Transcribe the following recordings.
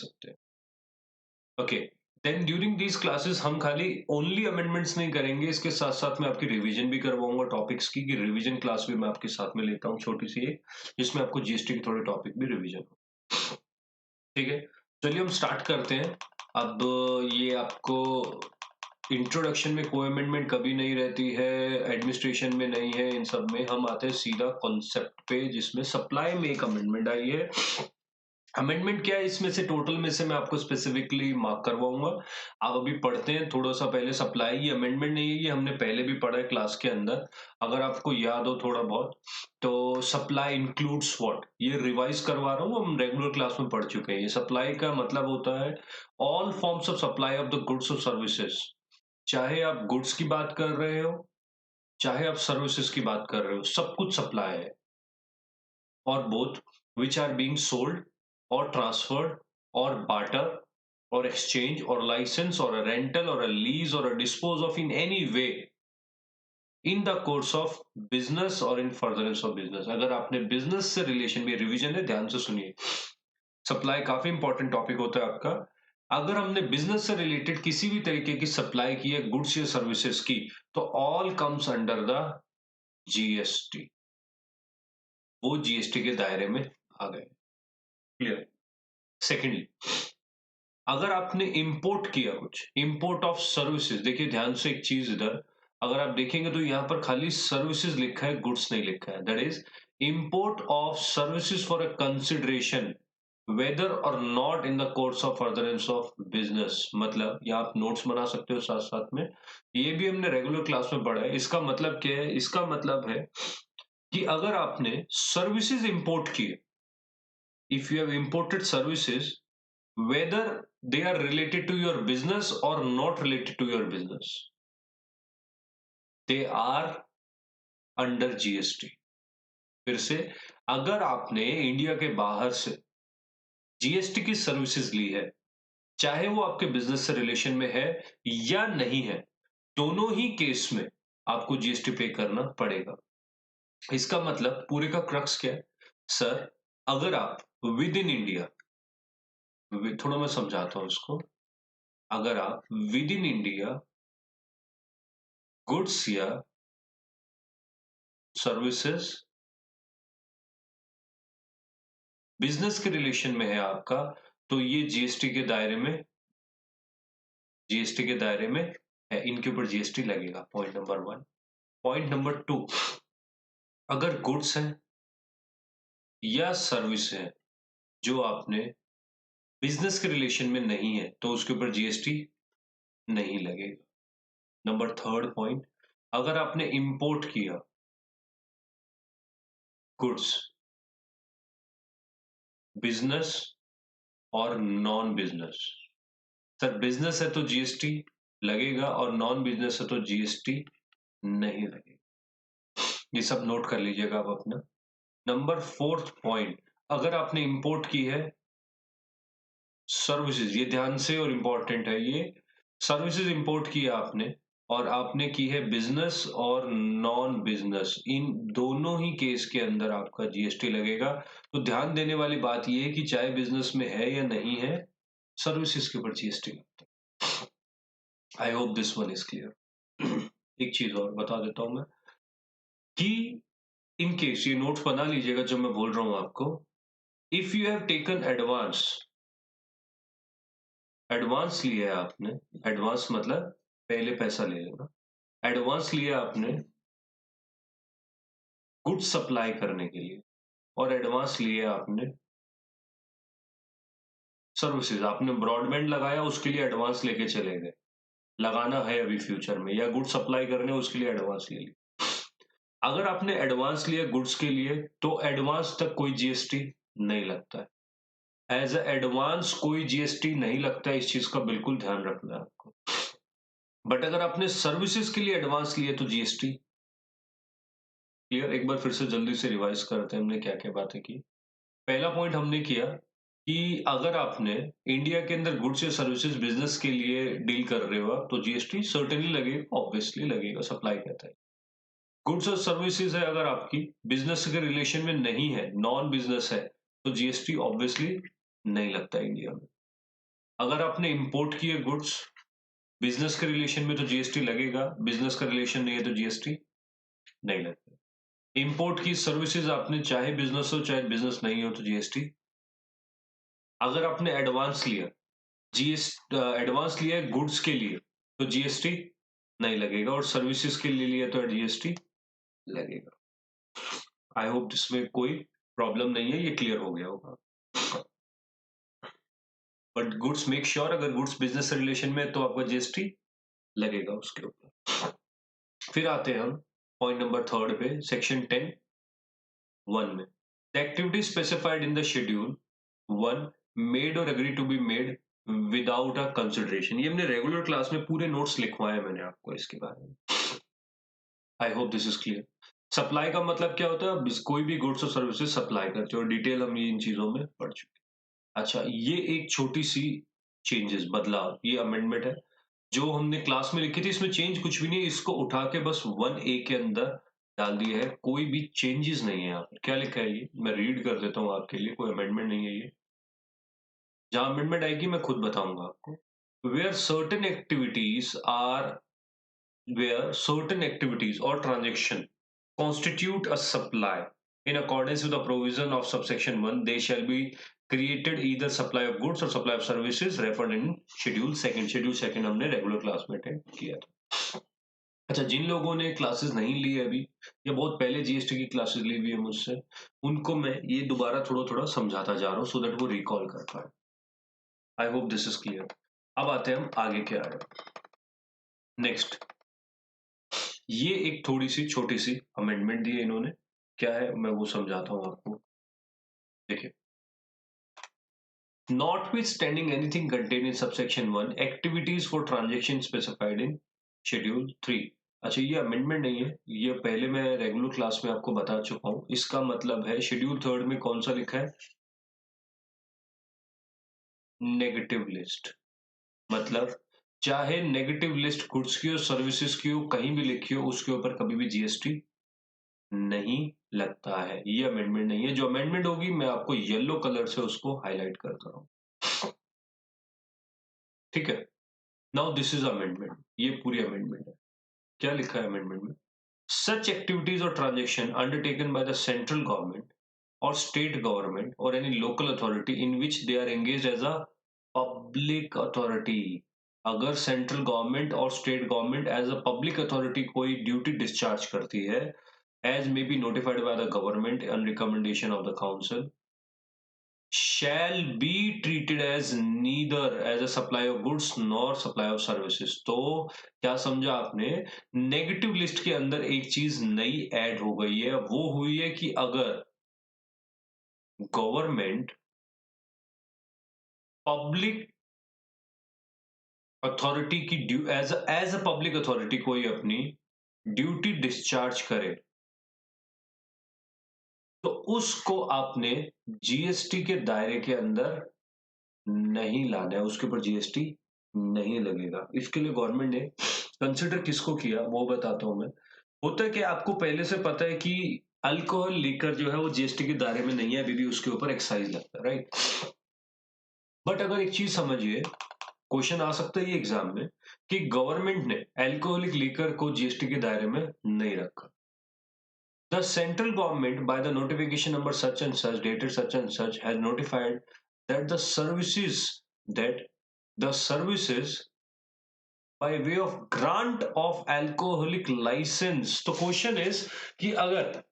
सकते हैं। Okay, then during these classes हम खाली ओनली अमेंडमेंट्स नहीं करेंगे, इसके साथ साथ मैं आपकी रिवीजन भी करवाऊंगा टॉपिक्स की, कि रिवीजन क्लास भी मैं आपके साथ में लेता हूँ छोटी सी एक, जिसमें आपको जीएसटी के थोड़े टॉपिक भी रिवीजन हो। ठीक है, चलिए हम स्टार्ट करते हैं। अब ये आपको इंट्रोडक्शन में कोई अमेंडमेंट कभी नहीं रहती है, एडमिनिस्ट्रेशन में नहीं है, इन सब में हम आते हैं सीधा कॉन्सेप्ट पे, जिसमें सप्लाई में एक अमेंडमेंट आई है। अमेंडमेंट क्या है इसमें से, टोटल में से मैं आपको स्पेसिफिकली मार्क करवाऊंगा। आप अभी पढ़ते हैं थोड़ा सा पहले, सप्लाई ये अमेंडमेंट नहीं है, ये हमने पहले भी पढ़ा है क्लास के अंदर, अगर आपको याद हो थोड़ा बहुत। तो सप्लाई इंक्लूड्स व्हाट, ये रिवाइज करवा रहा हूँ, हम रेगुलर क्लास में पढ़ चुके हैं। ये सप्लाई का मतलब होता है all forms of supply of the goods और सर्विसेज, चाहे आप गुड्स की बात कर रहे हो, चाहे आप सर्विसेज की बात कर रहे हो, सब कुछ सप्लाई है। और both which are being sold or transferred or barter or exchange or license or a rental or a lease or a dispose of in any way in the course of business or in furtherance of business। अगर आपने business से relation में, revision है ध्यान से सुनिए, supply काफी important topic होता है आपका। अगर हमने बिजनेस से रिलेटेड किसी भी तरीके की सप्लाई की है, गुड्स या सर्विसेज की, तो all comes under the GST, वो जीएसटी के दायरे में आ गए। क्लियर। सेकेंडली, अगर आपने इंपोर्ट किया कुछ, इंपोर्ट ऑफ सर्विसेज, देखिए ध्यान से एक चीज इधर, अगर आप देखेंगे तो यहां पर खाली सर्विसेज लिखा है, गुड्स नहीं लिखा है। That is import of services for a consideration whether or not in the course of furtherance of business. मतलब यहाँ आप नोट्स बना सकते हो साथ साथ में, ये भी हमने रेगुलर क्लास में पढ़ा है। इसका मतलब क्या है, इसका मतलब है कि अगर आपने सर्विसेज इंपोर्ट किए, if you have imported services whether they are related to your business or not related to your business, they are under GST. फिर से, अगर आपने इंडिया के बाहर से जीएसटी की सर्विसेज ली है, चाहे वो आपके बिजनेस से रिलेशन में है या नहीं है, दोनों ही केस में आपको जीएसटी पे करना पड़ेगा। इसका मतलब पूरे का क्रक्स क्या है सर, अगर आप विद इन इंडिया, थोड़ा मैं समझाता हूं इसको, अगर आप विद इन इंडिया गुड्स या सर्विसेज बिजनेस के रिलेशन में है आपका, तो ये जीएसटी के दायरे में, जीएसटी के दायरे में है, इनके ऊपर जीएसटी लगेगा। Point number 1। पॉइंट नंबर 2, अगर गुड्स है या सर्विस है जो आपने बिजनेस के रिलेशन में नहीं है, तो उसके ऊपर जीएसटी नहीं लगेगा। नंबर 3 पॉइंट, अगर आपने इंपोर्ट किया गुड्स, बिजनेस और नॉन बिजनेस, सर बिजनेस है तो जीएसटी लगेगा और नॉन बिजनेस है तो जीएसटी नहीं लगेगा। ये सब नोट कर लीजिएगा आप अपना। नंबर 4 पॉइंट, अगर आपने इंपोर्ट की है सर्विसेज, ये ध्यान से और इंपॉर्टेंट है, ये सर्विसेज इंपोर्ट किया आपने और आपने की है बिजनेस और नॉन बिजनेस, इन दोनों ही केस के अंदर आपका जीएसटी लगेगा। तो ध्यान देने वाली बात ये है कि चाहे बिजनेस में है या नहीं है, सर्विसेज के ऊपर जीएसटी लगता है। आई hope this one is clear. एक चीज और बता देता हूं मैं, कि इन केस ये नोट्स बना लीजिएगा जो मैं बोल रहा हूं आपको। If you have taken advance, advance लिया है आपने, एडवांस मतलब पहले पैसा ले लेना, एडवांस लिया आपने गुड्स सप्लाई करने के लिए, और एडवांस लिया आपने सर्विसेज, आपने ब्रॉडबैंड लगाया उसके लिए एडवांस लेके चले गए, लगाना है अभी फ्यूचर में, या गुड्स सप्लाई करने उसके लिए एडवांस ले लिया। अगर आपने एडवांस लिया गुड्स के लिए, तो एडवांस तक कोई जीएसटी नहीं लगता है। एज एडवांस कोई जीएसटी नहीं लगता है, इस चीज का बिल्कुल ध्यान रखना है आपको। बट अगर आपने सर्विसेज के लिए एडवांस लिए तो जीएसटी। क्लियर। एक बार फिर से जल्दी से रिवाइज करते हैं हमने क्या क्या बातें की। पहला पॉइंट हमने किया कि अगर आपने इंडिया के अंदर गुड्स या सर्विसेज बिजनेस के लिए डील कर रहे हो आप, तो जीएसटी सर्टेनली लगेगा, ऑब्वियसली लगेगा, सप्लाई कहता है। गुड्स और सर्विसेज है अगर आपकी बिजनेस के रिलेशन में नहीं है, नॉन बिजनेस है, तो जीएसटी ऑब्वियसली नहीं लगता इंडिया में। अगर आपने इंपोर्ट किए गुड्स बिजनेस के रिलेशन में तो जीएसटी लगेगा, बिजनेस का रिलेशन नहीं है तो जीएसटी नहीं लगता। इंपोर्ट की सर्विसेज आपने चाहे बिजनेस हो चाहे बिजनेस नहीं हो तो जीएसटी। अगर आपने एडवांस लिया एडवांस लिया है गुड्स के लिए तो जीएसटी नहीं लगेगा और सर्विसेज के लिए लिया तो जीएसटी लगेगा। आई होप इसमें कोई प्रॉब्लम नहीं है, ये क्लियर हो गया होगा। बट गुड्स मेक श्योर अगर गुड्स बिजनेस से रिलेशन में है तो आपका जीएसटी लगेगा उसके ऊपर। फिर आते हैं हम पॉइंट नंबर 3 पे सेक्शन 10(1) में the activity specified in the schedule 1 made or agreed to be made without a consideration. ये हमने रेगुलर क्लास में पूरे नोट्स लिखवाए मैंने आपको इसके बारे में। आई hope this is clear. Supply का मतलब क्या होता है, कोई भी गुड्स और सर्विसेज सप्लाई करते हो, डिटेल हम ये इन चीजों में पढ़ चुके। अच्छा, ये एक छोटी सी चेंजेस बदलाव, ये अमेंडमेंट है जो हमने क्लास में लिखी थी। इसमें चेंज कुछ भी नहीं है, इसको उठा के बस 1A के अंदर डाल दिया है, कोई भी चेंजेस नहीं है यहाँ पर। क्या लिखा है ये मैं रीड कर देता हूँ आपके लिए, कोई अमेंडमेंट नहीं है ये। जहां अमेंडमेंट आएगी मैं खुद बताऊंगा आपको। Where certain activities are where certain activities or transaction constitute a supply in accordance with the provision of subsection 1, they shall be created either supply of goods or supply of services referred in schedule 2. schedule 2 हमने regular class में attend किया था। अच्छा, जिन लोगों ने classes नहीं ली है अभी या बहुत पहले जीएसटी की क्लासेस ली हुई है मुझसे, उनको मैं ये दोबारा थोड़ा थोड़ा समझाता जा रहा हूँ सो दैट वो रिकॉल कर पाए। आई होप दिस इज क्लियर। अब आते हैं हम आगे क्या है नेक्स्ट। ये एक थोड़ी सी छोटी सी अमेंडमेंट दी है इन्होंने, क्या है मैं वो समझाता हूं आपको। देखिए, notwithstanding anything contained in subsection 1 activities for transaction specified in schedule 3। अच्छा, ये अमेंडमेंट नहीं है, ये पहले मैं रेगुलर क्लास में आपको बता चुका हूं। इसका मतलब है शेड्यूल 3 में कौन सा लिखा है, नेगेटिव लिस्ट। मतलब चाहे नेगेटिव लिस्ट गुड्स की हो सर्विसेज की हो कहीं भी लिखी हो, उसके ऊपर कभी भी जीएसटी नहीं लगता है। ये अमेंडमेंट नहीं है। जो अमेंडमेंट होगी मैं आपको येलो कलर से उसको हाईलाइट करता हूं, ठीक है। नाउ दिस इज अमेंडमेंट, ये पूरी अमेंडमेंट है। क्या लिखा है अमेंडमेंट में, सच एक्टिविटीज और transaction undertaken by the central government और स्टेट गवर्नमेंट और any local authority in which they are engage as a public authority. अगर सेंट्रल गवर्नमेंट और state government as a public authority कोई duty discharge करती है, as may be notified by the government on recommendation of the council, shall be treated as neither as a supply of goods nor supply of services। तो क्या समझा आपने, negative list के अंदर एक चीज नई ऐड हो गई है, वो हुई है कि अगर गवर्नमेंट पब्लिक अथॉरिटी की एज अ पब्लिक अथॉरिटी कोई अपनी ड्यूटी डिस्चार्ज करे तो उसको आपने जीएसटी के दायरे के अंदर नहीं लाना है, उसके ऊपर जीएसटी नहीं लगेगा। इसके लिए गवर्नमेंट ने कंसिडर किसको किया वो बताता हूं मैं। होता है कि आपको पहले से पता है कि अल्कोहल लीकर जो है वो जीएसटी के दायरे में नहीं है, अभी भी उसके ऊपर एक्साइज लगता है, राइट। बट अगर एक चीज समझिए, क्वेश्चन आ सकता है ये एग्जाम में कि गवर्नमेंट ने अल्कोहलिक लीकर को जीएसटी के दायरे में नहीं रखा। The central government, by the notification number such and such, dated such and such, has notified that the services by way of grant of alcoholic license। तो क्वेश्चन इज कि अगर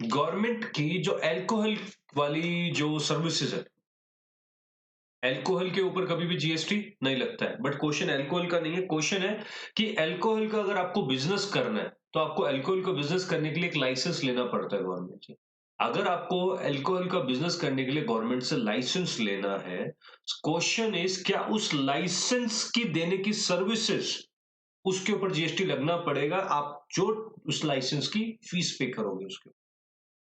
government की जो अल्कोहल वाली जो सर्विसेज है, alcohol के ऊपर कभी भी जीएसटी नहीं लगता है। बट क्वेश्चन अल्कोहल का नहीं है, क्वेश्चन है कि अल्कोहल का अगर आपको बिजनेस करना है तो आपको अल्कोहल का बिजनेस करने के लिए एक लाइसेंस लेना पड़ता है गवर्नमेंट से। अगर आपको अल्कोहल का बिजनेस करने के लिए गवर्नमेंट से लाइसेंस लेना है, क्वेश्चन इज क्या उस लाइसेंस की देने की सर्विसेज उसके ऊपर जीएसटी लगना पड़ेगा, आप जो उस लाइसेंस की फीस पे करोगे उसके।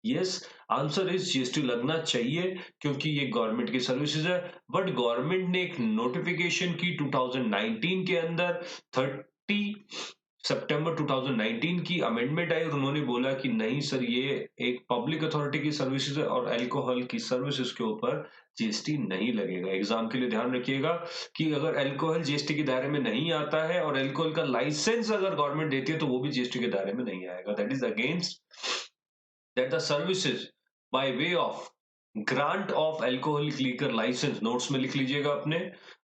यस, आंसर इज जीएसटी लगना चाहिए क्योंकि ये गवर्नमेंट की सर्विसेज है। बट गवर्नमेंट ने एक नोटिफिकेशन की 2019 के अंदर, 30 सितंबर 2019 की अमेंडमेंट आई और उन्होंने बोला कि नहीं सर, ये एक पब्लिक अथॉरिटी की सर्विसेज है और अल्कोहल की सर्विसेज के ऊपर जीएसटी नहीं लगेगा। एग्जाम के लिए ध्यान रखिएगा कि अगर अल्कोहल जीएसटी के दायरे में नहीं आता है और अल्कोहल का लाइसेंस अगर गवर्नमेंट देती है तो वो भी जीएसटी के दायरे में नहीं आएगा। That is against that the services by way of grant of alcoholic liquor license, notes में लिख लीजिएगा अपने,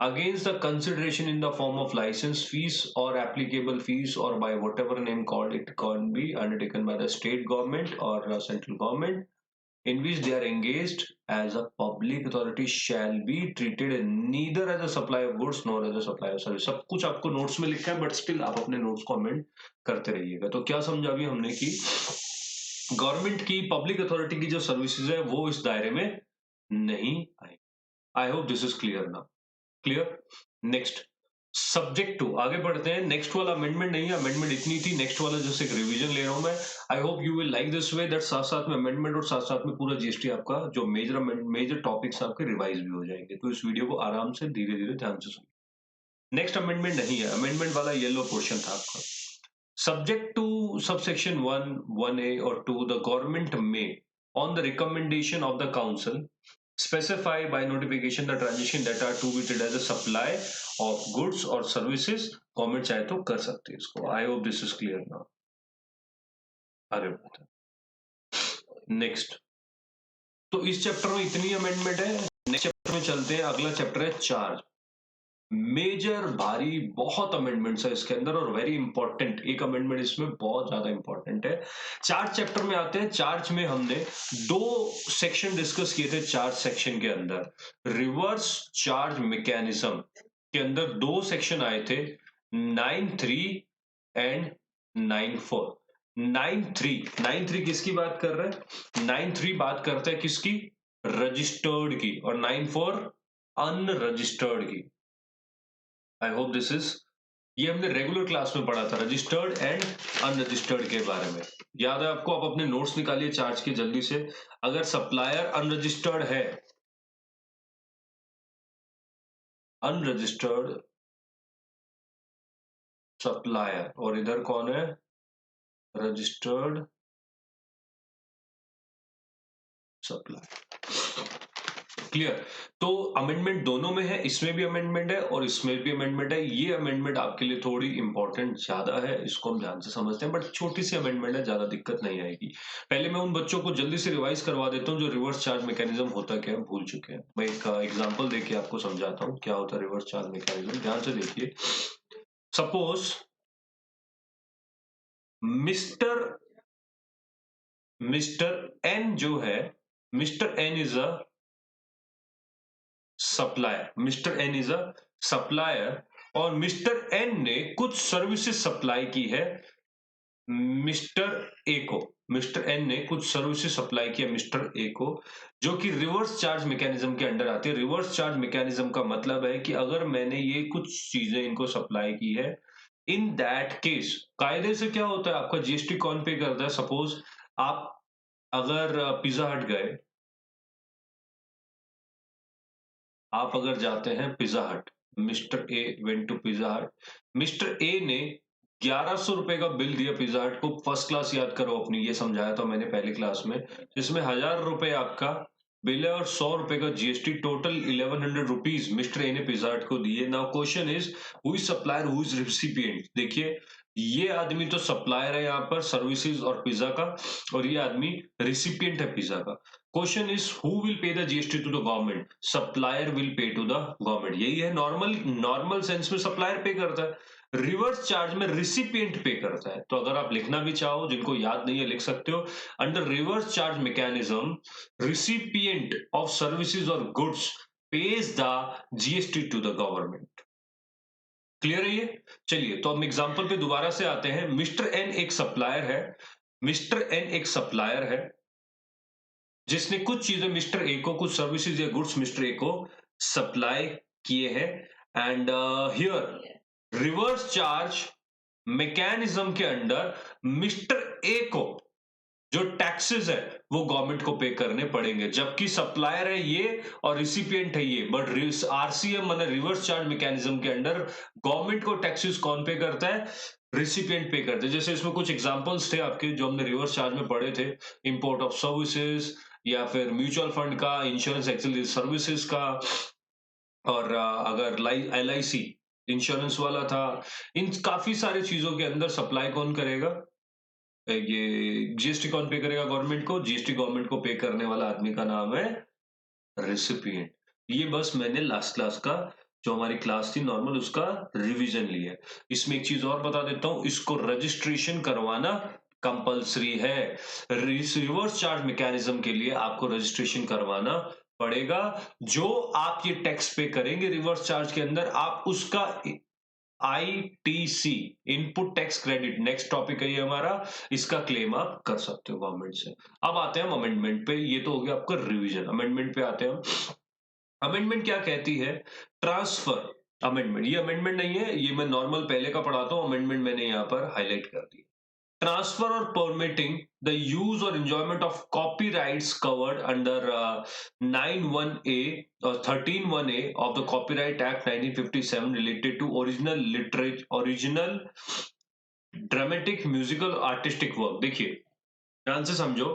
against the consideration in the form of license fees or applicable fees or by whatever name called it can be undertaken by the state government or central government in which they are engaged as a public authority shall be treated neither as a supply of goods nor as a supply of service। सब कुछ आपको notes में लिखा है but still आप अपने notes को amend करते रहिएगा। तो क्या समझा अभी हमने कि गवर्नमेंट की पब्लिक अथॉरिटी की जो सर्विसेज है वो इस दायरे में नहीं आए। I hope this is clear now. Clear. Next subject two, आगे बढ़ते हैं। नेक्स्ट वाला अमेंडमेंट नहीं है, अमेंडमेंट इतनी थी, नेक्स्ट वाला जैसे एक रिवीजन ले रहा हूं मैं। I hope you will like this way that साथ साथ में अमेंडमेंट और साथ साथ में पूरा जीएसटी आपका जो मेजर टॉपिक्स आपके रिवाइज भी हो जाएंगे। तो इस वीडियो को आराम से धीरे धीरे ध्यान से सुनिए। नेक्स्ट अमेंडमेंट नहीं है, अमेंडमेंट वाला येलो पोर्शन था आपका। Subject to subsection 1, 1A or 2, the government may, on the recommendation of the council, specify by notification the transaction that are to be treated as a supply of goods or services। Government चाहे तो कर सकती है इसको। आई hope this is clear now. आगे बढ़ते हैं। Next, तो इस चैप्टर में इतनी अमेंडमेंट है। नेक्स्ट चैप्टर में चलते हैं। अगला चैप्टर है चार्ज। मेजर भारी बहुत अमेंडमेंट्स है इसके अंदर और वेरी इंपॉर्टेंट एक अमेंडमेंट इसमें बहुत ज्यादा इंपॉर्टेंट है। चार्ज चैप्टर में आते हैं। चार्ज में हमने 2 सेक्शन डिस्कस किए थे। चार्ज सेक्शन के अंदर रिवर्स चार्ज मैकेनिज्म के अंदर 2 सेक्शन आए थे, 9.3 एंड 9.4। 9.3 किसकी बात कर रहे हैं? 9.3 बात करता है किसकी? रजिस्टर्ड की, और 9.4 अनरजिस्टर्ड की। आई होप दिस इज, ये हमने रेगुलर क्लास में पढ़ा था रजिस्टर्ड एंड अनरजिस्टर्ड के बारे में। याद है आपको? आप अपने नोट्स निकालिए चार्ज के जल्दी से। अगर सप्लायर अनरजिस्टर्ड है, अनरजिस्टर्ड सप्लायर, और इधर कौन है? Registered supplier. क्लियर? तो अमेंडमेंट दोनों में है, इसमें भी अमेंडमेंट है और इसमें भी अमेंडमेंट है। ये अमेंडमेंट आपके लिए थोड़ी इंपॉर्टेंट ज्यादा है, इसको हम ध्यान से समझते हैं, बट छोटी सी अमेंडमेंट है, ज्यादा दिक्कत नहीं आएगी। पहले मैं उन बच्चों को जल्दी से रिवाइज करवा देता हूं जो रिवर्स चार्ज मैकेनिज्म होता क्या है भूल चुके हैं। मैं एक एग्जाम्पल देके आपको समझाता हूँ क्या होता है रिवर्स चार्ज मैकेनिज्म। ध्यान से देखिए। सपोज मिस्टर एन जो है, Mister N is a supplier. Mister N is a supplier और मिस्टर एन ने कुछ सर्विसेज सप्लाई की है मिस्टर ए को। मिस्टर एन ने कुछ सर्विसेज सप्लाई किया मिस्टर ए को, जो कि रिवर्स चार्ज मैकेनिज्म के अंडर आती है। रिवर्स चार्ज मैकेनिज्म का मतलब है कि अगर मैंने ये कुछ चीजें इनको सप्लाई की है, इन दैट केस कायदे से क्या होता है, आपका जीएसटी कौन पे करता है? सपोज आप अगर पिज्जा हट गए, आप अगर जाते हैं Pizza Hut, Mister A went to Pizza Hut, Mister A ने 1100 रुपए का बिल दिया पिज्जा हट को। फर्स्ट क्लास याद करो अपनी, ये समझाया था मैंने पहली क्लास में, जिसमें 1000 रुपए आपका बिल है और 100 रुपए का GST, total 1100 rupees mister A ने पिज्जा हट को दिए। Now question is who is supplier, who is recipient? देखिए ये आदमी तो सप्लायर है यहाँ पर सर्विसेज और पिज्जा का, और ये आदमी रिसिपिएंट है पिज्जा का। Question is who will pay the GST to the government? Supplier will pay to the government. यही है नॉर्मल सेंस में सप्लायर पे करता है, रिवर्स चार्ज में रिसिपिएंट पे करता है। तो अगर आप लिखना भी चाहो, जिनको याद नहीं है लिख सकते हो, under reverse charge mechanism recipient of services or goods pays the GST to the government. Clear है ये? चलिए तो हम एग्जांपल पे दोबारा से आते हैं। मिस्टर एन एक सप्लायर है, मिस्टर एन एक सप्लायर है जिसने कुछ चीजें मिस्टर ए को, कुछ सर्विसेज या गुड्स मिस्टर ए को सप्लाई किए हैं। And here reverse charge mechanism के अंडर मिस्टर ए को जो टैक्सेस है वो गवर्नमेंट को पे करने पड़ेंगे, जबकि सप्लायर है ये और रिसिपिएंट है ये। बट आरसीएम माने रिवर्स चार्ज मैकेनिज्म के अंडर गवर्नमेंट को टैक्सेस कौन पे करता है? रिसिपिएंट पे करते हैं। जैसे इसमें कुछ एग्जांपल्स थे आपके जो हमने रिवर्स चार्ज में पढ़े थे, इंपोर्ट ऑफ सर्विसेज या फिर म्यूचुअल फंड का, इंश्योरेंस एक्सेल सर्विसेज का, और अगर LIC इंश्योरेंस वाला था, इन काफी सारी चीजों के अंदर सप्लाई कौन करेगा? ये जीएसटी कौन पे करेगा गवर्नमेंट को? जीएसटी गवर्नमेंट को पे करने वाला आदमी का नाम है रेसिपिएंट। ये बस मैंने लास्ट क्लास का, जो हमारी क्लास थी नॉर्मल, उसका रिवीजन लिया है। इसमें एक चीज और बता देता हूँ, इसको रजिस्ट्रेशन करवाना कंपलसरी है। रिवर्स चार्ज मैकेनिज्म के लिए आपको रजिस्ट्रेशन करवाना पड़ेगा। जो आप ये टैक्स पे करेंगे रिवर्स चार्ज के अंदर, आप उसका ITC, input tax credit, next topic है ये हमारा, इसका क्लेम आप कर सकते हो गवर्नमेंट से। अब आते हैं हम अमेंडमेंट पे। ये तो हो गया आपका रिवीजन। अमेंडमेंट पे आते हैं हम। अमेंडमेंट क्या कहती है? Transfer amendment. ये अमेंडमेंट नहीं है, ये मैं नॉर्मल पहले का पढ़ाता हूँ, अमेंडमेंट मैंने यहाँ पर हाईलाइट कर दिया। Transfer or permitting the use or enjoyment of copyrights covered under 9(1)(a) or 13(1)(a) of the Copyright Act 1957 related to original literature, original dramatic, musical, artistic work। देखिए ध्यान से समझो,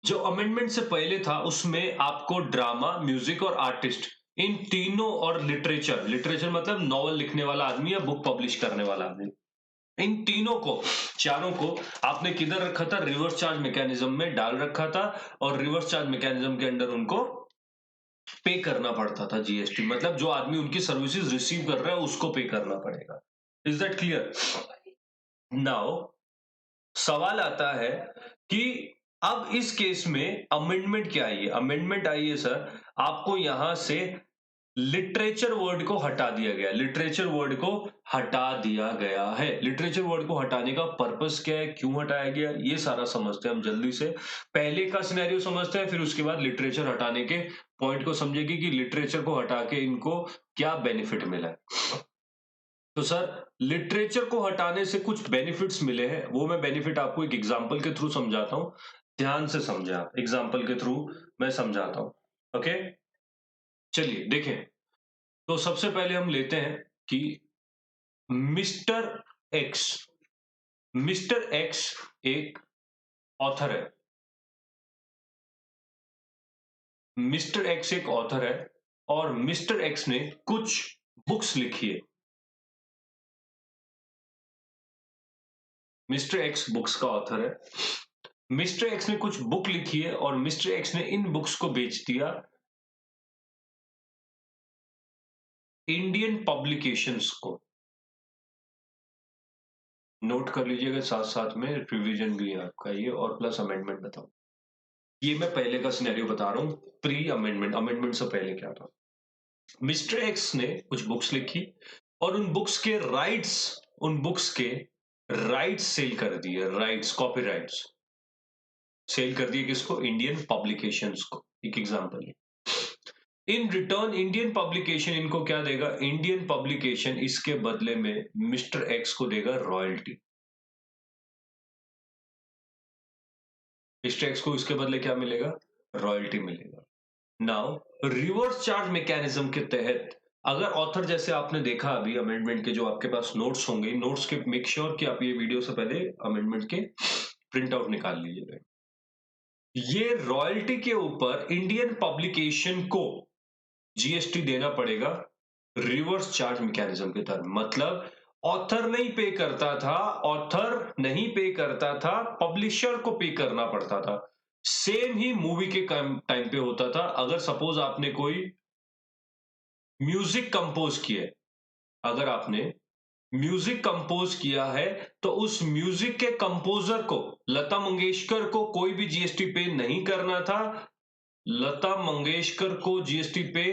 जो अमेंडमेंट से पहले था उसमें आपको ड्रामा, म्यूजिक और आर्टिस्ट, इन तीनों, और लिटरेचर, लिटरेचर मतलब नॉवल लिखने वाला आदमी या बुक पब्लिश करने वाला आदमी, इन तीनों को, चारों को आपने किधर रखा था? रिवर्स चार्ज मैकेनिज्म में डाल रखा था, और रिवर्स चार्ज मैकेनिज्म के अंदर उनको पे करना पड़ता था जीएसटी। मतलब जो आदमी उनकी सर्विसेज रिसीव कर रहा है उसको पे करना पड़ेगा। Is that clear? नाउ सवाल आता है कि अब इस केस में अमेंडमेंट क्या आई है? अमेंडमेंट आई है सर, आपको यहां से लिटरेचर वर्ड को हटा दिया गया। लिटरेचर वर्ड को हटा दिया गया है। लिटरेचर वर्ड को हटाने का पर्पस क्या है, क्यों हटाया गया, ये सारा समझते हैं हम जल्दी से। पहले का सिनेरियो समझते हैं, फिर उसके बाद लिटरेचर हटाने के पॉइंट को समझेगी कि लिटरेचर को हटा के इनको क्या बेनिफिट मिला है। तो सर लिटरेचर को हटाने से कुछ बेनिफिट्स मिले हैं, वो मैं बेनिफिट आपको एक एग्जांपल के थ्रू समझाता हूं। ध्यान से समझे आप, एग्जांपल के थ्रू मैं समझाता हूं। ओके, चलिए देखें। तो सबसे पहले हम लेते हैं कि मिस्टर एक्स, मिस्टर एक्स एक ऑथर है। मिस्टर एक्स एक ऑथर है और मिस्टर एक्स ने कुछ बुक्स लिखी है। मिस्टर एक्स बुक्स का ऑथर है। मिस्टर एक्स ने कुछ बुक लिखी है और मिस्टर एक्स ने इन बुक्स को बेच दिया इंडियन पब्लिकेशंस को। नोट कर लीजिएगा, साथ साथ में रिवीजन भी है आपका ये, और प्लस अमेंडमेंट बताओ। ये मैं पहले का सिनेरियो बता रहा हूं, प्री अमेंडमेंट, अमेंडमेंट से पहले क्या था। मिस्टर एक्स ने कुछ बुक्स लिखी और उन बुक्स के राइट्स, उन बुक्स के राइट्स सेल कर दिए। राइट्स, कॉपीराइट्स सेल कर दिए किसको? इंडियन पब्लिकेशंस को। एक एग्जांपल है। इन रिटर्न इंडियन पब्लिकेशन इनको क्या देगा? इंडियन पब्लिकेशन इसके बदले में मिस्टर एक्स को देगा रॉयल्टी। मिस्टर एक्स को इसके बदले क्या मिलेगा? रॉयल्टी मिलेगा। नाउ रिवर्स चार्ज मैकेनिज्म के तहत अगर ऑथर, जैसे आपने देखा अभी अमेंडमेंट के जो आपके पास नोट्स होंगे, नोट्स के मेक श्योर कि आप ये वीडियो से पहले अमेंडमेंट के प्रिंट आउट निकाल लीजिएगा। ये रॉयल्टी के ऊपर इंडियन पब्लिकेशन को जीएसटी देना पड़ेगा रिवर्स चार्ज मैकेनिज्म के तहत। मतलब ऑथर नहीं पे करता था, ऑथर नहीं पे करता था, पब्लिशर को पे करना पड़ता था। सेम ही मूवी के टाइम पे होता था। अगर सपोज आपने कोई म्यूजिक कंपोज किया है, अगर आपने म्यूजिक कंपोज किया है, तो उस म्यूजिक के कंपोजर को, लता मंगेशकर को कोई भी जीएसटी पे नहीं करना था। लता मंगेशकर को जीएसटी पे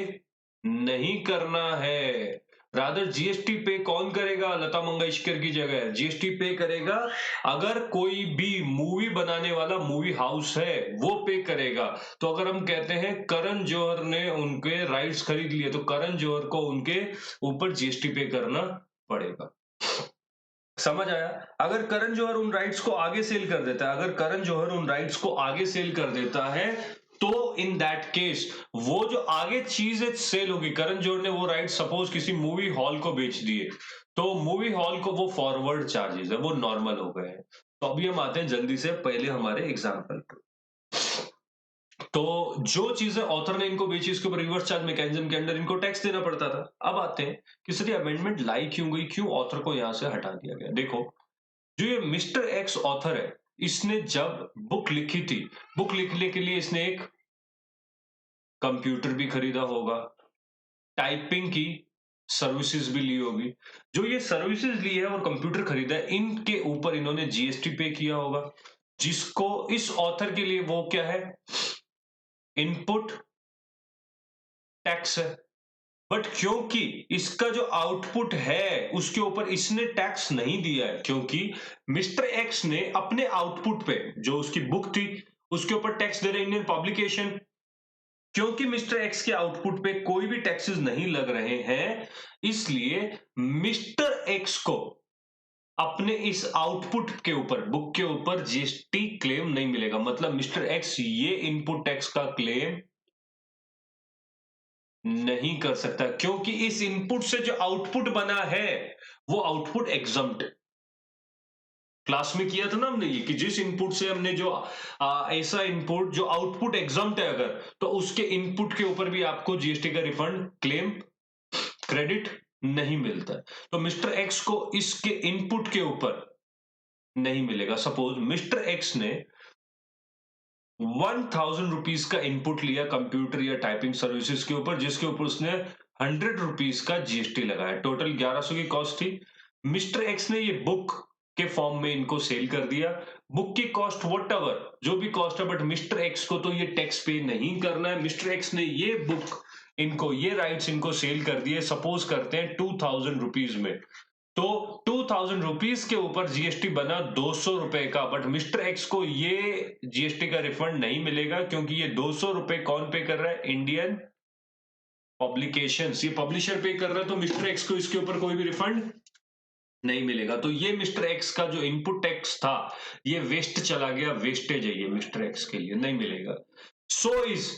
नहीं करना है। रादर जीएसटी पे कौन करेगा? लता मंगेशकर की जगह जीएसटी पे करेगा अगर कोई भी मूवी बनाने वाला मूवी हाउस है, वो पे करेगा। तो अगर हम कहते हैं करण जौहर ने उनके राइट्स खरीद लिए, तो करण जौहर को उनके ऊपर जीएसटी पे करना पड़ेगा। समझ आया? अगर करण जौहर उन राइट्स को आगे सेल कर देता है, अगर करण जौहर उन राइट्स को आगे सेल कर देता है, तो इन दैट केस वो जो आगे चीज सेल होगी, करण जौहर ने वो राइट सपोज किसी मूवी हॉल को बेच दिए, तो मूवी हॉल को वो फॉरवर्ड चार्जेस है, वो नॉर्मल हो गए हैं। तो अभी हम आते हैं जल्दी से पहले हमारे एग्जाम्पल पर। तो जो चीजें ऑथर ने इनको बेची इसके ऊपर रिवर्स चार्ज मैकेनिज्म के अंडर इनको टैक्स देना पड़ता था। अब आते हैं कि सर ये अमेंडमेंट लाई क्यों गई, क्यों ऑथर को यहां से हटा दिया गया। देखो, जो ये मिस्टर एक्स ऑथर है, इसने जब बुक लिखी थी, बुक लिखने के लिए इसने एक कंप्यूटर भी खरीदा होगा, टाइपिंग की सर्विसेज भी ली होगी। जो ये सर्विसेज ली है और कंप्यूटर खरीदा है, इनके ऊपर इन्होंने जीएसटी पे किया होगा, जिसको इस ऑथर के लिए वो क्या है, इनपुट टैक्स है। बट क्योंकि इसका जो आउटपुट है उसके ऊपर इसने टैक्स नहीं दिया है, क्योंकि मिस्टर एक्स ने अपने आउटपुट पे जो उसकी बुक थी उसके ऊपर टैक्स दे रहे इंडियन पब्लिकेशन। क्योंकि मिस्टर एक्स के आउटपुट पे कोई भी टैक्सेस नहीं लग रहे हैं, इसलिए मिस्टर एक्स को अपने इस आउटपुट के ऊपर, बुक के ऊपर जीएसटी क्लेम नहीं मिलेगा। मतलब मिस्टर एक्स ये इनपुट टैक्स का क्लेम नहीं कर सकता, क्योंकि इस इनपुट से जो आउटपुट बना है वो आउटपुट एग्जम्प्ट। क्लास में किया था ना हमने ये कि जिस इनपुट से हमने जो ऐसा इनपुट जो आउटपुट एग्जम्प्ट है अगर, तो उसके इनपुट के ऊपर भी आपको जीएसटी का रिफंड क्लेम क्रेडिट नहीं मिलता है। तो मिस्टर एक्स को इसके इनपुट के ऊपर नहीं मिलेगा। सपोज मिस्टर एक्स ने 1000 रुपीज का इनपुट लिया कंप्यूटर या टाइपिंग सर्विसेज के ऊपर, जिसके ऊपर उसने 100 रुपीज का जीएसटी लगाया, टोटल 1100 की कॉस्ट थी। मिस्टर एक्स ने ये बुक के फॉर्म में इनको सेल कर दिया। बुक की कॉस्ट वट एवर जो भी कॉस्ट है, बट मिस्टर एक्स को तो ये टैक्स पे नहीं करना है। मिस्टर एक्स ने ये बुक इनको, ये राइट्स इनको सेल कर दिए, सपोज करते हैं 2000 रुपीज में। तो 2000 रुपीज के ऊपर जीएसटी बना 200 रुपए का, बट मिस्टर एक्स को ये जीएसटी का रिफंड नहीं मिलेगा, क्योंकि ये 200 रुपए कौन पे कर रहा है, इंडियन पब्लिकेशंस, ये पब्लिशर पे कर रहा है। तो मिस्टर एक्स को इसके ऊपर कोई भी रिफंड नहीं मिलेगा। तो ये मिस्टर एक्स का जो इनपुट टैक्स था ये वेस्ट चला गया, वेस्टेज है ये मिस्टर एक्स के लिए, नहीं मिलेगा। सो इज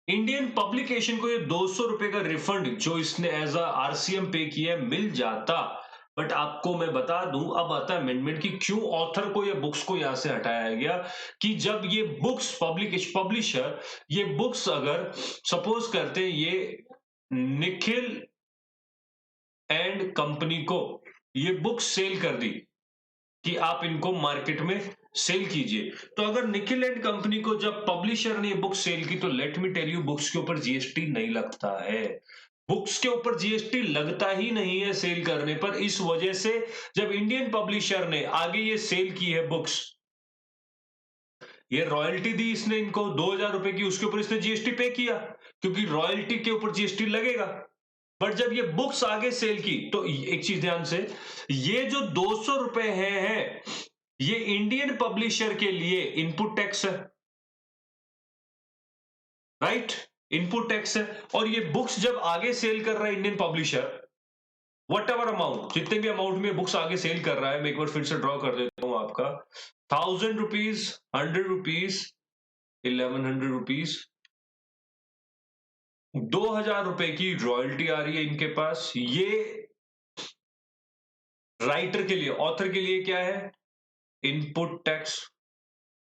इंडियन पब्लिकेशन को ये 200 रुपए का रिफंड जो इसने एज अ आरसीएम पे किया मिल जाता। बट आपको मैं बता दूं, अब आता है अमेंडमेंट की क्यों ऑथर को ये बुक्स को यहां से हटाया गया। कि जब ये बुक्स पब्लिशर ये बुक्स अगर सपोज करते हैं ये निखिल एंड कंपनी को ये बुक्स सेल कर दी कि आप इनको मार्केट में सेल कीजिए, तो अगर निखिल एंड कंपनी को जब पब्लिशर ने बुक सेल की, तो let me tell you books के ऊपर जीएसटी नहीं लगता है। बुक्स के ऊपर जीएसटी लगता ही नहीं है सेल करने पर। इस वजह से जब इंडियन पब्लिशर ने आगे ये सेल की है बुक्स, ये रॉयल्टी दी इसने इनको 2000 रुपए की, उसके ऊपर इसने जीएसटी पे किया, क्योंकि रॉयल्टी के ऊपर जीएसटी लगेगा। बट जब ये बुक्स आगे सेल की, तो एक चीज ध्यान से, ये जो 200 रुपए है ये इंडियन पब्लिशर के लिए इनपुट टैक्स है, राइट, इनपुट टैक्स है। और ये बुक्स जब आगे सेल कर रहा है Indian publisher, what ever amount, जितने भी अमाउंट में बुक्स आगे सेल कर रहा है, मैं एक बार फिर से ड्रॉ कर देता हूं आपका, 1000 रुपीज, 100 रुपीज, 1100 रुपीज, 2000 रुपए की रॉयल्टी आ रही है इनके पास। ये राइटर के लिए, ऑथर के लिए क्या है, इनपुट टैक्स।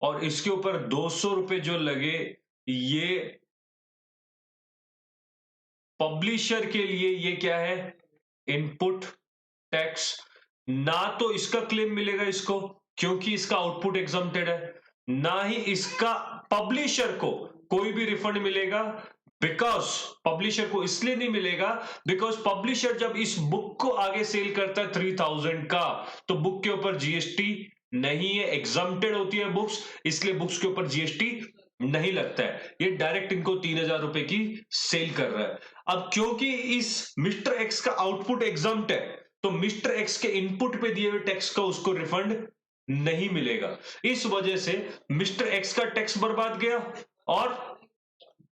और इसके ऊपर 200 रुपए जो लगे ये पब्लिशर के लिए, ये क्या है, इनपुट टैक्स। ना तो इसका क्लेम मिलेगा इसको, क्योंकि इसका आउटपुट एग्जम्प्टेड है, ना ही इसका पब्लिशर को कोई भी रिफंड मिलेगा। बिकॉज पब्लिशर को इसलिए नहीं मिलेगा, बिकॉज पब्लिशर जब इस बुक को आगे सेल करता है 3000 का, तो बुक के ऊपर जीएसटी नहीं है, एग्जम्प्टेड होती है बुक्स, इसलिए बुक्स के ऊपर जीएसटी नहीं लगता है। ये डायरेक्ट इनको 3000 रुपए की सेल कर रहा है। अब क्योंकि इस मिस्टर एक्स का आउटपुट एग्जम्प्ट है, तो मिस्टर एक्स के इनपुट पे दिए हुए टैक्स का उसको रिफंड नहीं मिलेगा। इस वजह से मिस्टर एक्स का टैक्स बर्बाद गया, और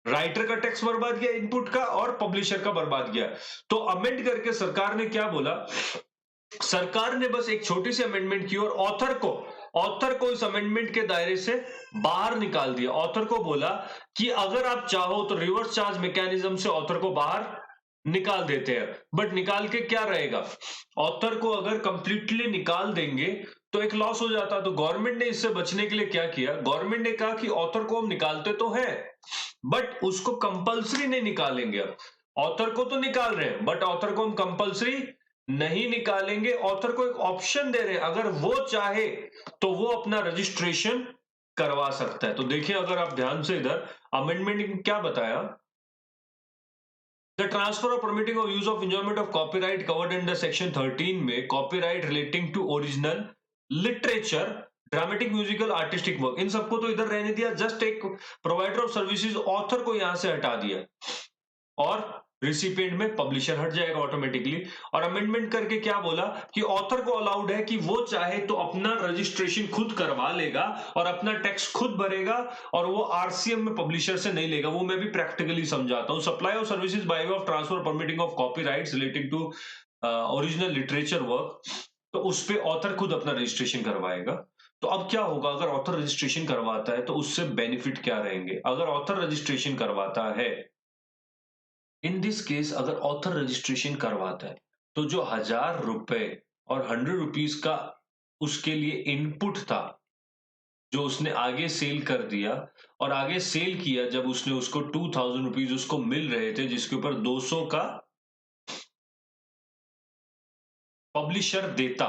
राइटर का टैक्स बर्बाद गया इनपुट का, और पब्लिशर का बर्बाद गया। तो अमेंड करके सरकार ने क्या बोला, सरकार ने बस एक छोटी सी अमेंडमेंट की और ऑथर को इस अमेंडमेंट के दायरे से बाहर निकाल दिया। ऑथर को बोला कि अगर आप चाहो तो रिवर्स चार्ज मैकेनिज्म से ऑथर को बाहर निकाल देते हैं। बट निकाल के क्या रहेगा, ऑथर को अगर कंप्लीटली निकाल देंगे तो एक लॉस हो जाता। तो गवर्नमेंट ने इससे बचने के लिए क्या किया, गवर्नमेंट ने कहा कि ऑथर को हम निकालते तो है, बट उसको कंपल्सरी नहीं निकालेंगे। अब ऑथर को तो निकाल रहे हैं, बट ऑथर को हम कंपल्सरी नहीं निकालेंगे। ऑथर को एक ऑप्शन दे रहे हैं, अगर वो चाहे तो वो अपना रजिस्ट्रेशन करवा सकता है। तो देखिए, अगर आप ध्यान से इधर अमेंडमेंट में क्या बताया, the transfer or permitting of use of enjoyment of copyright covered under section 13 में copyright relating to original literature, dramatic, musical, artistic work, इन सबको तो इधर रहने दिया। जस्ट एक प्रोवाइडर ऑफ सर्विसेज ऑथर को यहां से हटा दिया और रिसिपिएंट में पब्लिशर हट जाएगा ऑटोमेटिकली। और अमेंडमेंट करके क्या बोला कि ऑथर को अलाउड है कि वो चाहे तो अपना रजिस्ट्रेशन खुद करवा लेगा और अपना टैक्स खुद भरेगा और वो आरसीएम में पब्लिशर से नहीं लेगा। वो मैं भी प्रैक्टिकली समझाता हूं। Supply of services by way of transfer permitting of copyrights relating to original literature work, तो उस पे ऑथर खुद अपना रजिस्ट्रेशन करवाएगा। तो अब क्या होगा, अगर ऑथर रजिस्ट्रेशन करवाता है तो उससे बेनिफिट क्या रहेंगे। अगर ऑथर रजिस्ट्रेशन करवाता है, इन दिस केस अगर ऑथर रजिस्ट्रेशन करवाता है, तो जो 1000 रुपए और 100 रुपीज का उसके लिए इनपुट था, जो उसने आगे सेल कर दिया और आगे सेल किया, जब उसने उसको 2000 रुपीज उसको मिल रहे थे, जिसके ऊपर 200 का पब्लिशर देता,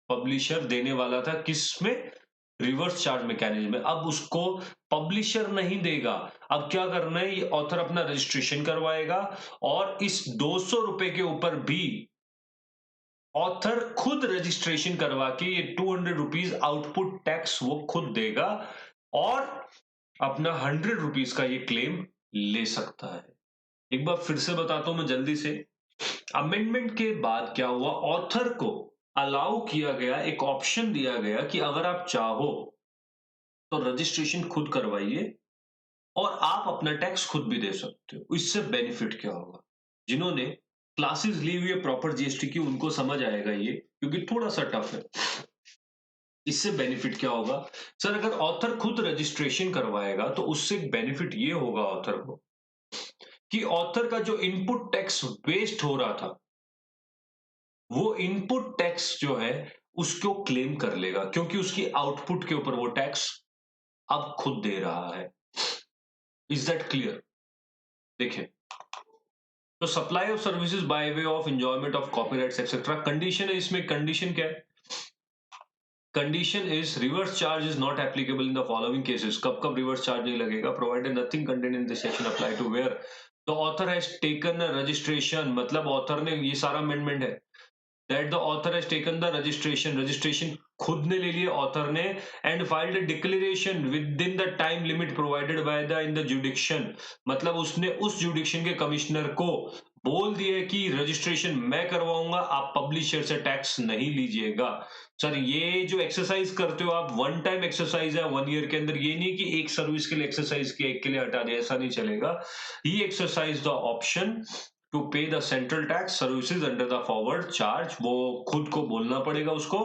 पब्लिशर देने वाला था किसमें, रिवर्स चार्ज मैकेनिज्म में। अब उसको पब्लिशर नहीं देगा। अब क्या करना है, ये ऑथर अपना रजिस्ट्रेशन करवाएगा और इस 200 रुपए के ऊपर भी ऑथर खुद रजिस्ट्रेशन करवा के ये 200 रुपीज आउटपुट टैक्स वो खुद देगा और अपना 100 रुपीज का ये क्लेम ले सकता है। एक बार फिर से बताता हूं मैं जल्दी से। अमेंडमेंट के बाद क्या हुआ, ऑथर को अलाउ किया गया, एक ऑप्शन दिया गया कि अगर आप चाहो तो रजिस्ट्रेशन खुद करवाइए और आप अपना टैक्स खुद भी दे सकते हो। इससे बेनिफिट क्या होगा, जिन्होंने क्लासेस ली हुई है प्रॉपर जीएसटी की उनको समझ आएगा ये, क्योंकि थोड़ा सा टफ है। इससे बेनिफिट क्या होगा सर, अगर ऑथर खुद रजिस्ट्रेशन करवाएगा तो उससे बेनिफिट ये होगा ऑथर को कि ऑथर का जो इनपुट टैक्स वेस्ट हो रहा था, वो इनपुट टैक्स जो है उसको क्लेम कर लेगा, क्योंकि उसकी आउटपुट के ऊपर वो टैक्स अब खुद दे रहा है। Is that clear? देखिए, तो supply of services by way of enjoyment of copyrights etcetera, condition है इसमें। कंडीशन क्या है, condition is reverse charge is not applicable in the following cases. कब कब रिवर्स चार्ज नहीं लगेगा, provided nothing content in this section apply to where the author has taken registration, मतलब author ने, ये सारा अमेंडमेंट है, that the author has taken the registration खुद ने ले लिया ऑथर ने, and filed a declaration within the time limit provided by the in the jurisdiction, मतलब उसने उस जुडिक्शन के कमिश्नर को बोल दिया कि रजिस्ट्रेशन मैं करवाऊंगा, आप पब्लिशर से टैक्स नहीं लीजिएगा। सर ये जो एक्सरसाइज करते हो आप, वन टाइम एक्सरसाइज है 1 ईयर के अंदर, ये नहीं कि एक सर्विस के लिए एक्सरसाइज किया एक के लिए हटा दिया, ऐसा नहीं चलेगा। He exercise the option to pay the central tax services under the forward charge, वो खुद को बोलना पड़ेगा उसको,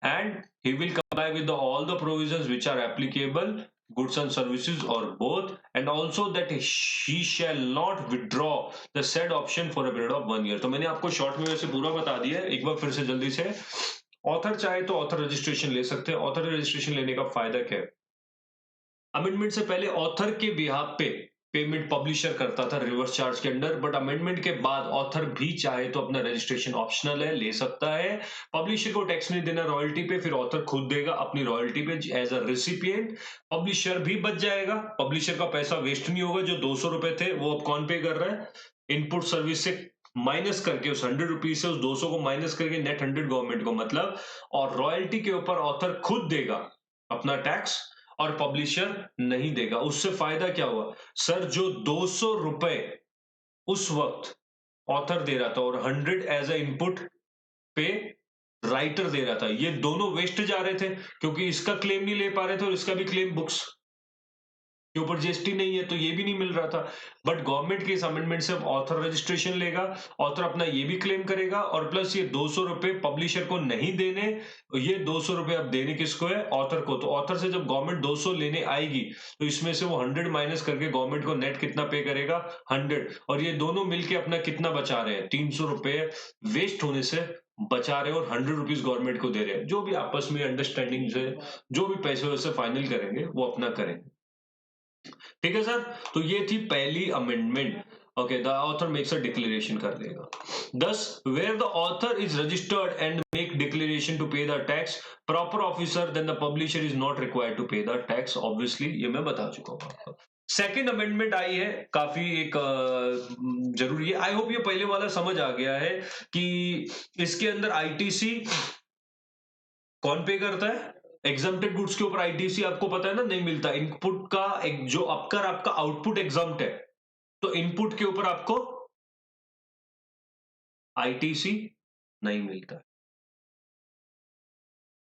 and he will comply with all the provisions which are applicable goods and services or both, and also that he shall not withdraw the said option for a period of 1 year. तो मैंने आपको short में वैसे पूरा बता दिया है, एक बार फिर से जल्दी से। ऑथर चाहे तो ऑथर रजिस्ट्रेशन ले सकते हैं। ऑथर रजिस्ट्रेशन लेने का फायदा क्या है, अमेंडमेंट से पहले ऑथर के बिहाफ पे पेमेंट पब्लिशर करता था रिवर्स चार्ज के अंडर, बट अमेंडमेंट के बाद ऑथर भी चाहे तो अपना रजिस्ट्रेशन ऑप्शनल है, ले सकता है। पब्लिशर को टैक्स नहीं देना रॉयल्टी पे, फिर ऑथर खुद देगा अपनी रॉयल्टी पे एज अ रिसिपिएंट। पब्लिशर भी बच जाएगा, पब्लिशर का पैसा वेस्ट नहीं होगा। जो 200 रुपए थे वो अब कौन पे कर रहा है, इनपुट सर्विस से माइनस करके, उस 100 रुपीज से उस 200 को माइनस करके नेट 100 गवर्नमेंट को, मतलब, और रॉयल्टी के ऊपर ऑथर खुद देगा अपना टैक्स और पब्लिशर नहीं देगा। उससे फायदा क्या हुआ सर, जो 200 रुपए उस वक्त ऑथर दे रहा था और 100 एज अ इनपुट पे राइटर दे रहा था, ये दोनों वेस्ट जा रहे थे, क्योंकि इसका क्लेम नहीं ले पा रहे थे और इसका भी क्लेम बुक्स के ऊपर जीएसटी नहीं है, तो ये भी नहीं मिल रहा था। बट गवर्नमेंट के इस अमेंडमेंट से ऑथर रजिस्ट्रेशन लेगा, ऑथर अपना ये भी क्लेम करेगा, और प्लस ये 200 रुपए पब्लिशर को नहीं देने, ये 200 रुपए अब देने किसको है, ऑथर को। तो ऑथर से जब गवर्नमेंट 200 लेने आएगी तो इसमें से वो 100 माइनस करके गवर्नमेंट को नेट कितना पे करेगा, 100, और ये दोनों मिलके अपना कितना बचा रहे हैं, 300 रुपए वेस्ट होने से बचा रहे हो और 100 रुपीज गवर्नमेंट को दे रहे हैं, जो भी आपस में अंडरस्टैंडिंग से जो भी पैसे वैसे फाइनल करेंगे वो अपना करेंगे। ठीक है सर, तो ये थी पहली amendment. Okay, the author makes a declaration कर देगा। 10 where the author is registered and make declaration to pay the tax proper officer then the publisher is not required to pay the tax. Obviously ये मैं बता चुका हूं आपको। Second amendment आई है, काफी एक जरूरी है। आई होप ये पहले वाला समझ आ गया है कि इसके अंदर आईटीसी कौन पे करता है। एग्जाम्प्टेड गुड्स के ऊपर आईटीसी आपको पता है ना, नहीं मिलता। इनपुट का एक जो अगर आपका आउटपुट एग्जाम्प्ट है तो इनपुट के ऊपर आपको आईटीसी नहीं मिलता।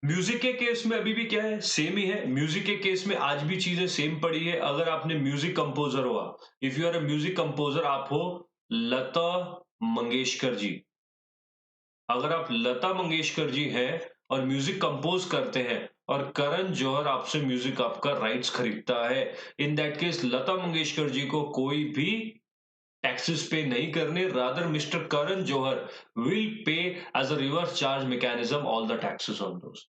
म्यूजिक के केस में अभी भी क्या है, सेम ही है। म्यूजिक के केस में आज भी चीजें सेम पड़ी है। अगर आपने म्यूजिक कंपोजर हुआ, if you are a music composer, आप हो लता मंगेशकर जी, अगर आप लता मंगेशकर जी हैं और म्यूजिक कंपोज करते हैं और करण जौहर आपसे म्यूजिक आपका राइट्स खरीदता है, in that case Lata Mangeshkar ji को कोई भी टैक्सेस पे नहीं करने, rather Mister Karan Johar will pay as a reverse charge mechanism all the taxes on those.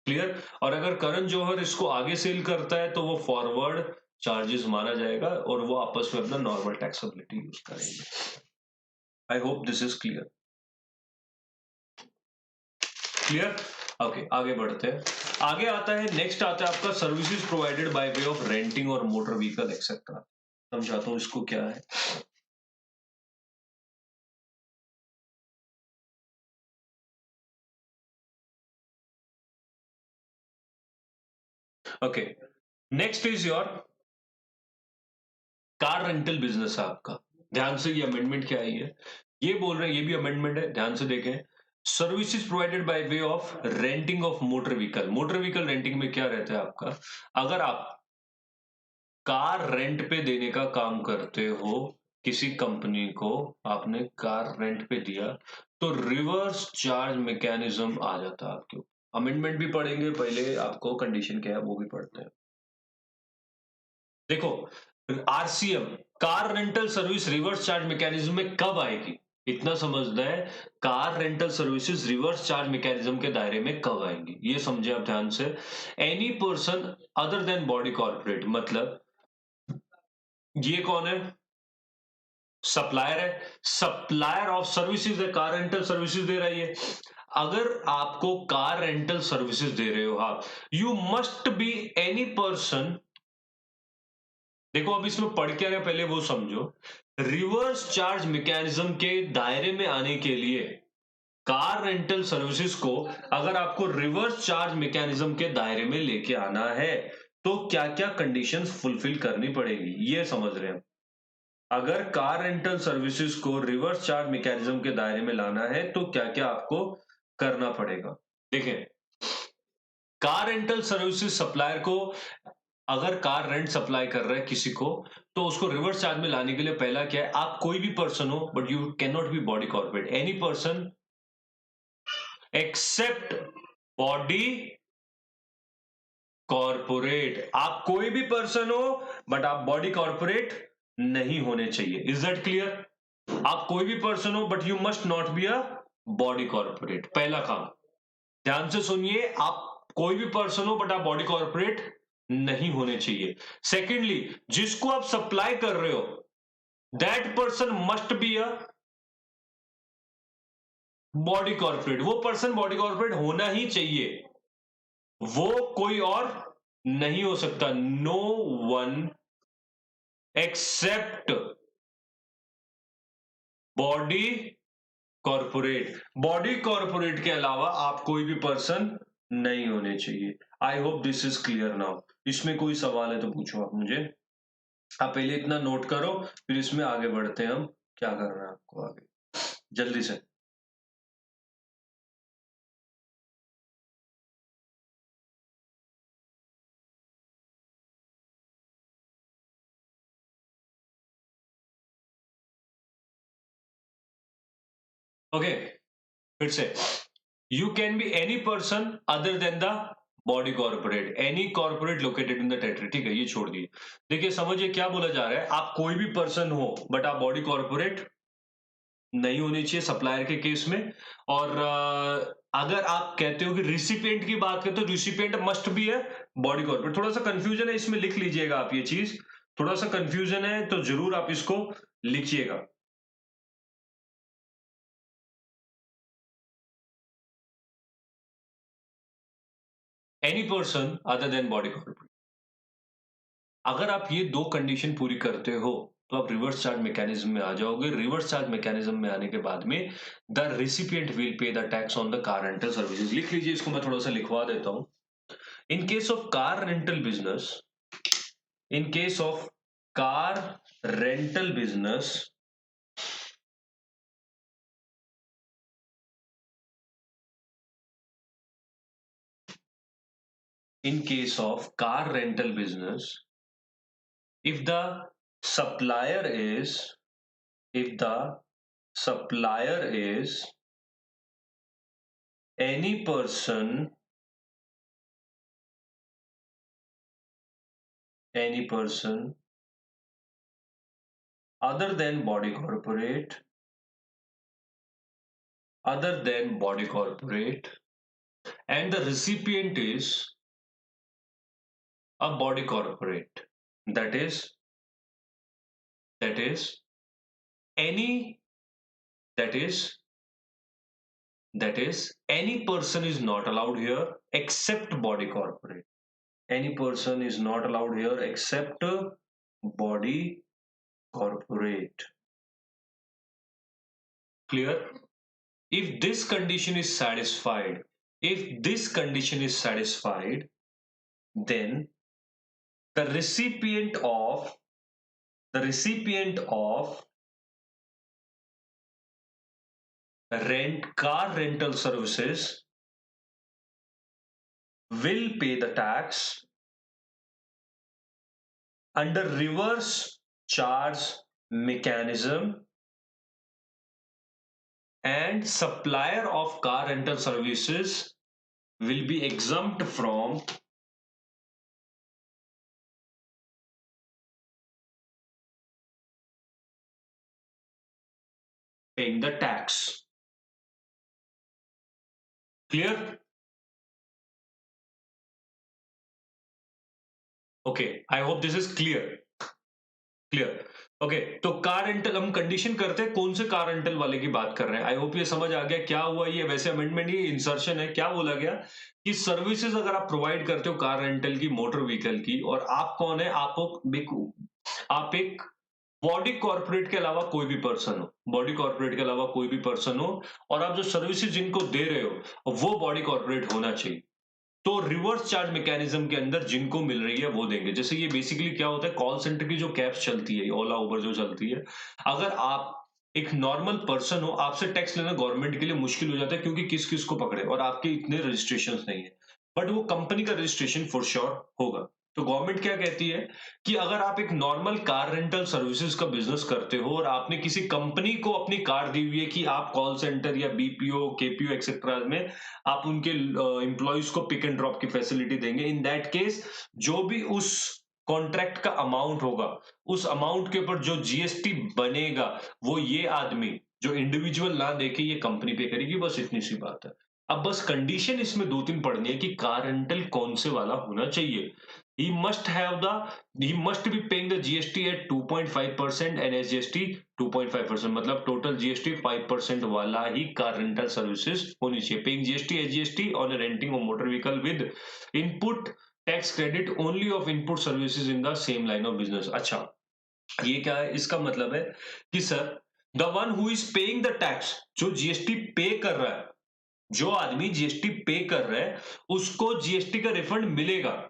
Clear. और अगर करण जौहर इसको आगे सेल करता है तो वो फॉरवर्ड चार्जेस माना जाएगा और वो आपस में अपना नॉर्मल टैक्सेबिलिटी यूज करेंगे। आई hope this is clear. Clear. Okay, आगे बढ़ते हैं। आगे आता है, नेक्स्ट आता है आपका services provided by way of renting और मोटर व्हीकल एक्सेट्रा। समझाता हूं इसको क्या है। Okay, next is your car rental business है आपका। ध्यान से, ये अमेंडमेंट क्या आई है, ये बोल रहे हैं, ये भी अमेंडमेंट है, ध्यान से देखें। Services provided by way of renting of motor vehicle. Motor vehicle renting में क्या रहता है आपका, अगर आप कार रेंट पे देने का काम करते हो, किसी कंपनी को आपने कार रेंट पे दिया, तो रिवर्स चार्ज मैकेनिज्म आ जाता है आपके ऊपर। अमेंडमेंट भी पढ़ेंगे, पहले आपको कंडीशन क्या है वो भी पढ़ते हैं। देखो, RCM car rental service reverse charge mechanism में कब आएगी, इतना समझना है। Car rental services reverse charge mechanism के दायरे में कब आएंगी, ये समझे आप ध्यान से। Any person other than body corporate, मतलब ये कौन है, सप्लायर है। सप्लायर ऑफ सर्विसेज है, कार रेंटल सर्विसेज दे रही है। अगर आपको कार रेंटल सर्विसेज दे रहे हो आप, you must be any person. देखो, अब इसमें पढ़ क्या है पहले वो समझो। रिवर्स चार्ज मैकेनिज्म के दायरे में आने के लिए कार रेंटल सर्विसेज को अगर आपको रिवर्स चार्ज मैकेनिज्म के दायरे में लेके आना है तो क्या क्या कंडीशंस फुलफिल करनी पड़ेगी, ये समझ रहे हैं। अगर कार रेंटल सर्विसेज को रिवर्स चार्ज मैकेनिज्म के दायरे में लाना है तो क्या क्या आपको करना पड़ेगा। देखें, कार रेंटल सर्विसेज सप्लायर को अगर कार रेंट सप्लाई कर रहा है किसी को, तो उसको रिवर्स चार्ज में लाने के लिए पहला क्या है, आप कोई भी पर्सन हो but you cannot be body corporate, any person except body corporate. आप कोई भी पर्सन हो बट आप बॉडी कॉर्पोरेट नहीं होने चाहिए। Is that clear. आप कोई भी पर्सन हो but you must not be a body corporate, पहला काम। ध्यान से सुनिए, आप कोई भी पर्सन हो बट आप बॉडी कॉर्पोरेट नहीं होने चाहिए। सेकेंडली, जिसको आप सप्लाई कर रहे हो that person must be a body corporate, वो पर्सन बॉडी कॉर्पोरेट होना ही चाहिए, वो कोई और नहीं हो सकता। No one except body corporate, body corporate के अलावा आप कोई भी पर्सन नहीं होने चाहिए। I hope this is clear now. इसमें कोई सवाल है तो पूछो आप मुझे। आप पहले इतना नोट करो, फिर इसमें आगे बढ़ते हैं हम, क्या करना है आपको आगे जल्दी से। ओके, फिर से, you can be any person other than the body corporate, any corporate located in the territory. ठीक है, ये छोड़ दिए। देखिए, समझिए क्या बोला जा रहा है, आप कोई भी पर्सन हो बट आप बॉडी कॉर्पोरेट नहीं होनी चाहिए सप्लायर के केस में। और अगर आप कहते हो कि रिसिपिएंट की बात करें तो रिसिपिएंट मस्ट बी है बॉडी कॉर्पोरेट। थोड़ा सा कंफ्यूजन है इसमें, लिख लीजिएगा आप ये चीज, थोड़ा सा कंफ्यूजन है तो जरूर आप इसको लिखिएगा। Any person other than body corporate. अगर आप ये दो कंडीशन पूरी करते हो तो आप रिवर्स चार्ज मैकेनिज्म में आ जाओगे। रिवर्स चार्ज मैकेनिज्म में आने के बाद में the recipient will pay the tax on the car rental services. लिख लीजिए इसको, मैं थोड़ा सा लिखवा देता हूं। In case of car rental business, in case of car rental business, in case of car rental business, if the supplier is, if the supplier is any person, any person other than body corporate, other than body corporate, and the recipient is a body corporate, that is, that is any, that is, that is any person is not allowed here except body corporate. Any person is not allowed here except body corporate. Clear? If this condition is satisfied, if this condition is satisfied, then the recipient of, the recipient of car rental services will pay the tax under reverse charge mechanism, and supplier of car rental services will be exempt from paying the tax. Clear? Okay, I hope this is clear. Clear. Okay, तो car rental हम condition करते हैं, कौन से car rental वाले की बात कर रहे हैं। आई होप ये समझ आ गया क्या हुआ। ये वैसे अमेंडमेंट, ये इंसर्शन है। क्या बोला गया कि सर्विसेज अगर आप प्रोवाइड करते हो कार रेंटल की, मोटर व्हीकल की, और आप कौन है, आप एक बॉडी कॉर्पोरेट के अलावा कोई भी पर्सन हो, बॉडी कॉर्पोरेट के अलावा कोई भी पर्सन हो, और आप जो सर्विसेज जिनको दे रहे हो वो बॉडी कॉर्पोरेट होना चाहिए, तो रिवर्स चार्ज मैकेनिज्म के अंदर जिनको मिल रही है वो देंगे। जैसे ये बेसिकली क्या होता है, कॉल सेंटर की जो कैब्स चलती है, ओला उबर जो चलती है, अगर आप एक नॉर्मल पर्सन हो, आपसे टैक्स लेना गवर्नमेंट के लिए मुश्किल हो जाता है, क्योंकि किस किस को पकड़े, और आपके इतने रजिस्ट्रेशन नहीं है, बट वो कंपनी का रजिस्ट्रेशन फॉर श्योर होगा। तो गवर्नमेंट क्या कहती है कि अगर आप एक नॉर्मल कार रेंटल सर्विसेज का बिजनेस करते हो और आपने किसी कंपनी को अपनी कार दी हुई है कि आप कॉल सेंटर या बीपीओ, केपीओ एक्सेट्रा में आप उनके एम्प्लॉइज को पिक एंड ड्रॉप की फैसिलिटी देंगे, इन दैट केस जो भी उस कॉन्ट्रैक्ट का अमाउंट होगा, उस अमाउंट के ऊपर जो जीएसटी बनेगा वो ये आदमी जो इंडिविजुअल ना देके ये कंपनी पे करेगी। बस इतनी सी बात है। अब बस कंडीशन इसमें 2-3 पढ़नी है कि कार रेंटल कौन से वाला होना चाहिए। he must have the he must be paying the GST at 2.5% and SGST 2.5%, मतलब टोटल GST 5% वाला ही कार रेंटल सर्विसेज होनी चाहिए। Paying GST SGST on a renting of motor vehicle with input tax credit only of input services in the same line of business। अच्छा, ये क्या है, इसका मतलब है कि sir the one who is paying the tax, जो GST पे कर रहा है, जो आदमी जीएसटी पे कर रहा है उसको जीएसटी का रिफंड मिलेगा,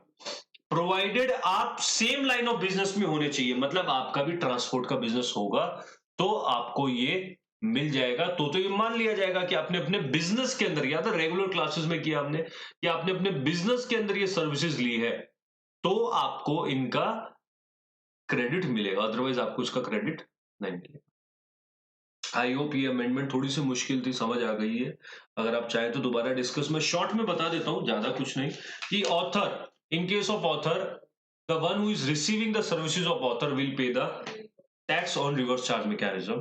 प्रोवाइडेड आप सेम लाइन ऑफ बिजनेस में होने चाहिए। मतलब आपका भी ट्रांसपोर्ट का बिजनेस होगा तो आपको ये मिल जाएगा। तो ये मान लिया जाएगा कि आपने अपने बिजनेस के अंदर, या तो रेगुलर क्लासेस में किया हमने, कि आपने अपने बिजनेस के अंदर ये सर्विसेज ली है, तो आपको इनका क्रेडिट मिलेगा, अदरवाइज आपको इसका क्रेडिट नहीं मिलेगा। आई होप ये अमेंडमेंट थोड़ी सी मुश्किल थी, समझ आ गई है। अगर आप चाहे तो दोबारा डिस्कस, मैं शॉर्ट में बता देता हूं, ज्यादा कुछ नहीं, कि author, in case of author, the one who is receiving the services of author will pay the tax on reverse charge mechanism,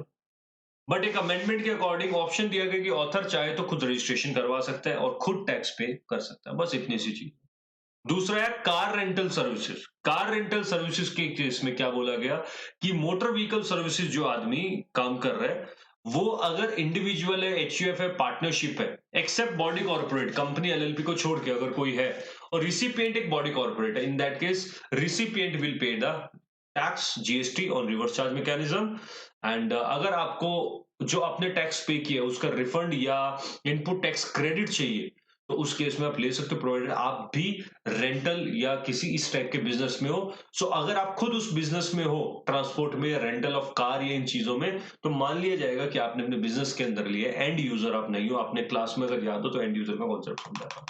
but एक अमेंडमेंट के अकॉर्डिंग ऑप्शन दिया गया कि ऑथर चाहे तो खुद रजिस्ट्रेशन करवा सकता है और खुद टैक्स पे कर सकता है, बस इतनी सी चीज। दूसरा है car rental services. Car rental services के केस में क्या बोला गया कि मोटर व्हीकल सर्विसेज जो आदमी काम कर रहा है, वो अगर इंडिविजुअल है, एचयूएफ है, पार्टनरशिप है, except body corporate, company LLP को छोड़ के अगर कोई है और रिसिपिएंट एक बॉडी कॉर्पोरेट है, in that case recipient will pay the tax GST on reverse charge mechanism. And अगर आपको जो आपने टैक्स पे किया है उसका रिफंड या इनपुट टैक्स क्रेडिट चाहिए, तो उस केस में आप ले सकते हो, प्रोवाइडेड आप भी रेंटल या किसी इस टाइप के बिजनेस में हो। सो अगर आप खुद उस बिजनेस में हो, ट्रांसपोर्ट में या रेंटल ऑफ कार या इन चीजों में, तो मान लिया जाएगा कि आपने अपने बिजनेस के अंदर लिया है, एंड यूजर आप नहीं हो। आपने क्लास में अगर याद हो तो एंड यूजर का कॉन्सेप्ट समझा था।